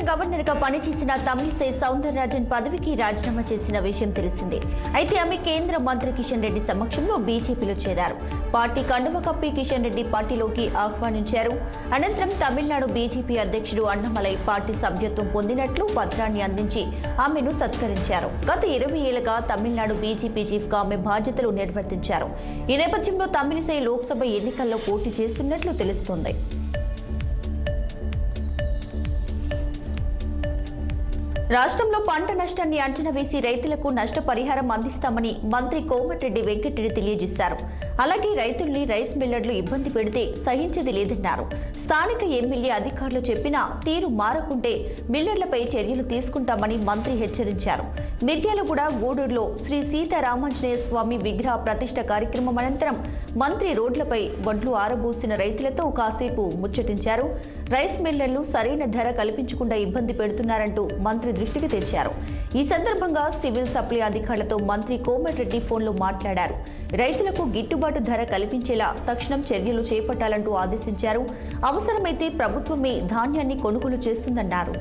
Governor గా పనిచేసిన తమిళిసై సౌందరరాజన్ పదవికి రాజీనామా చేసిన విషయం తెలిసిందే. అయితే ఆమె కేంద్ర మంత్రి కిషన్ రెడ్డి సమక్షంలో బీజేపీలో చేరారు. పార్టీ కండువ కప్పి కిషన్ రెడ్డి పార్టీలోకి ఆహ్వానించారు. అనంతరం తమిళనాడు బీజేపీ అధ్యక్షుడు అన్నమలై పార్టీ సభ్యత్వం పొందినట్లు పత్రాన్ని అందించి ఆమెను సత్కరించారు. గత 20 ఏళ్లుగా తమిళనాడు బీజేపీ చీఫ్ గా ఆమె బాధ్యతలు నిర్వర్తించారు. ఈ నేపథ్యంలో తమిళిసై లోక్సభ ఎన్నికల్లో పోటీ చేస్తున్నట్లు తెలుస్తోంది. రాష్ట్రంలో పంట నష్టాన్ని అంచనా వేసి రైతులకు నష్టపరిహారం అందిస్తామని మంత్రి కోమటిరెడ్డి వెంకటరెడ్డి తెలియజేశారు. అలాగే రైతుల్ని రైస్ మిల్లర్లు ఇబ్బంది పెడితే సహించేది లేదన్నారు. స్థానిక ఎమ్మెల్యే అధికారులు చెప్పినా తీరు మారకుంటే మిల్లర్లపై చర్యలు తీసుకుంటామని మంత్రి హెచ్చరించారు. మిర్యాలగూడ గూడూరులో శ్రీ సీతారామాంజనేయ స్వామి విగ్రహ ప్రతిష్ఠ కార్యక్రమం అనంతరం మంత్రి రోడ్లపై వడ్లు ఆరబోసిన రైతులతో కాసేపు ముచ్చటించారు. రైస్ మిల్లర్లు సరైన ధర కల్పించకుండా ఇబ్బంది పెడుతున్నారంటూ మంత్రి దృష్టికి తెచ్చారు. ఈ సందర్భంగా సివిల్ సప్లై అధికారులతో మంత్రి కోమటిరెడ్డి ఫోన్లో మాట్లాడారు. రైతులకు గిట్టుబాటు ధర కల్పించేలా తక్షణం చర్యలు చేపట్టాలంటూ ఆదేశించారు. అవసరమైతే ప్రభుత్వమే ధాన్యాన్ని కొనుగోలు చేస్తుందన్నారు.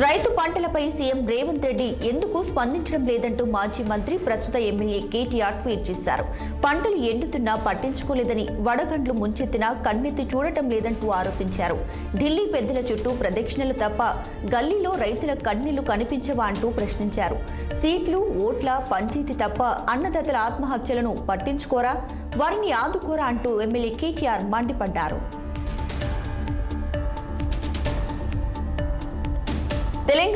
రైతు పంటలపై సీఎం రేవంత్ రెడ్డి ఎందుకు స్పందించడం లేదంటూ మాజీ మంత్రి ప్రస్తుత ఎమ్మెల్యే కేటీఆర్ ట్వీట్ చేశారు. పంటలు ఎండుతున్నా పట్టించుకోలేదని, వడగండ్లు ముంచెత్తినా కన్నెత్తి చూడటం లేదంటూ ఆరోపించారు. ఢిల్లీ పెద్దల చుట్టూ ప్రదక్షిణలు తప్ప గల్లీలో రైతుల కన్నీళ్లు కనిపించవా అంటూ ప్రశ్నించారు. సీట్లు, ఓట్ల పంచాయతీ తప్ప అన్నదాతల ఆత్మహత్యలను పట్టించుకోరా, వారిని ఆదుకోరా అంటూ ఎమ్మెల్యే కేటీఆర్ మండిపడ్డారు. తెలంగాణ